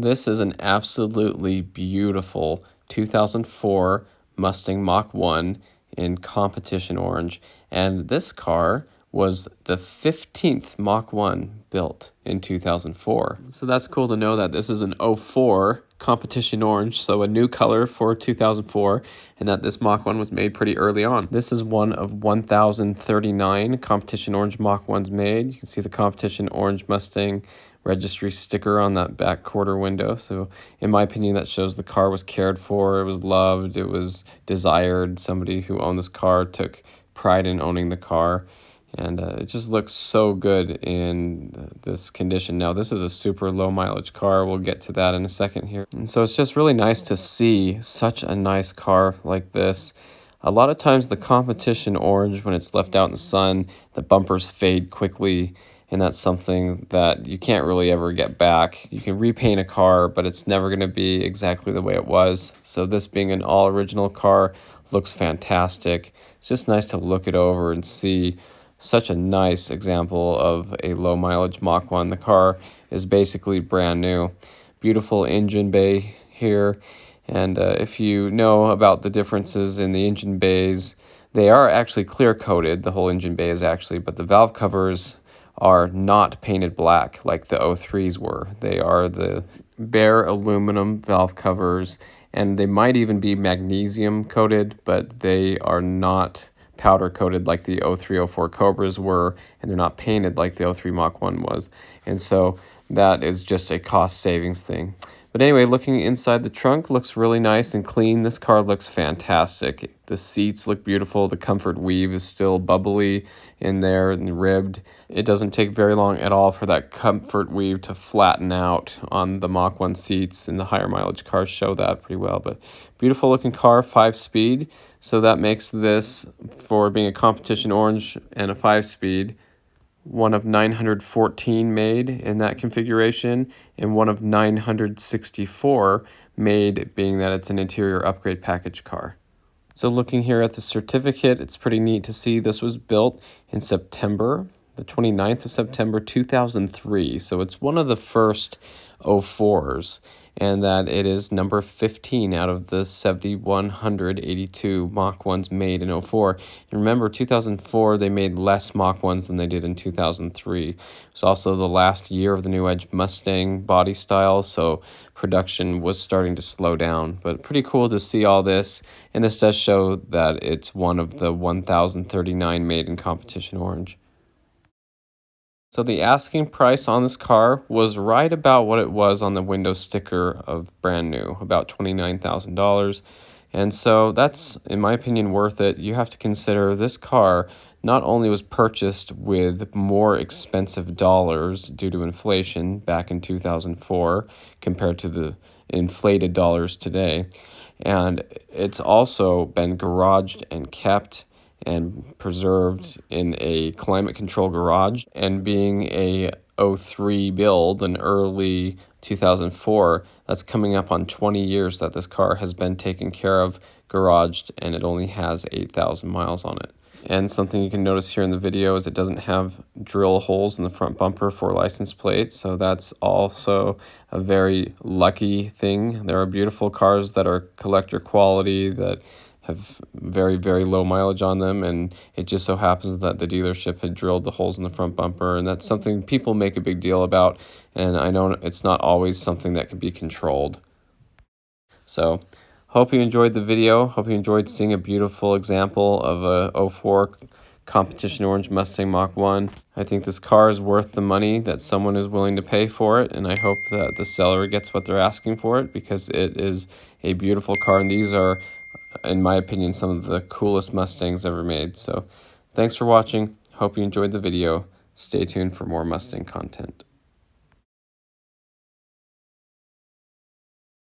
This is an absolutely beautiful 2004 Mustang Mach 1 in competition orange. And this car was the 15th Mach 1 built in 2004. So that's cool to know that this is an '04 competition orange, so a new color for 2004, and that this Mach 1 was made pretty early on. This is one of 1,039 competition orange Mach 1s made. You can see the competition orange Mustang registry sticker on that back quarter window. So in my opinion, that shows the car was cared for, it was loved, it was desired. Somebody who owned this car took pride in owning the car. And it just looks so good in this condition. Now, this is a super low mileage car. We'll get to that in a second here. And so it's just really nice to see such a nice car like this. A lot of times the competition orange, when it's left out in the sun, the bumpers fade quickly. And that's something that you can't really ever get back. You can repaint a car, but it's never going to be exactly the way it was. So this being an all original car looks fantastic. It's just nice to look it over and see such a nice example of a low mileage Mach 1. The car is basically brand new. Beautiful engine bay here. And if you know about the differences in the engine bays, they are actually clear coated. The whole engine bay is actually, but the valve covers are not painted black like the '03s were. They are the bare aluminum valve covers, and they might even be magnesium coated, but they are not powder coated like the '03, '04 Cobras were, and they're not painted like the '03 Mach 1 was. And so that is just a cost savings thing. But anyway, looking inside the trunk looks really nice and clean. This car looks fantastic. The seats look beautiful. The comfort weave is still bubbly in there and ribbed. It doesn't take very long at all for that comfort weave to flatten out on the Mach 1 seats, and the higher mileage cars show that pretty well. But beautiful looking car, 5-speed. So that makes this, for being a competition orange and a 5-speed, one of 914 made in that configuration, and one of 964 made, being that it's an interior upgrade package car. So looking here at the certificate, it's pretty neat to see this was built in September, the 29th of September 2003. So it's one of the first '04s, and that it is number 15 out of the 7,182 Mach 1s made in '04. And remember, 2004, they made less Mach 1s than they did in 2003. It was also the last year of the new Edge Mustang body style, so production was starting to slow down. But pretty cool to see all this, and this does show that it's one of the 1,039 made in competition orange. So the asking price on this car was right about what it was on the window sticker of brand new, about $29,000. And so that's, in my opinion, worth it. You have to consider this car not only was purchased with more expensive dollars due to inflation back in 2004 compared to the inflated dollars today, and it's also been garaged and kept and preserved in a climate control garage. And being a '03 build, an early 2004, that's coming up on 20 years that this car has been taken care of, garaged, and it only has 8,000 miles on it. And something you can notice here in the video is it doesn't have drill holes in the front bumper for license plates, so that's also a very lucky thing. There are beautiful cars that are collector quality that have very, very low mileage on them, and it just so happens that the dealership had drilled the holes in the front bumper, and that's something people make a big deal about, and I know it's not always something that can be controlled. So, hope you enjoyed the video. Hope you enjoyed seeing a beautiful example of a '04 competition orange Mustang Mach 1. I think this car is worth the money that someone is willing to pay for it, and I hope that the seller gets what they're asking for it, because it is a beautiful car, and these are, in my opinion, some of the coolest Mustangs ever made. So thanks for watching. Hope you enjoyed the video. Stay tuned for more Mustang content.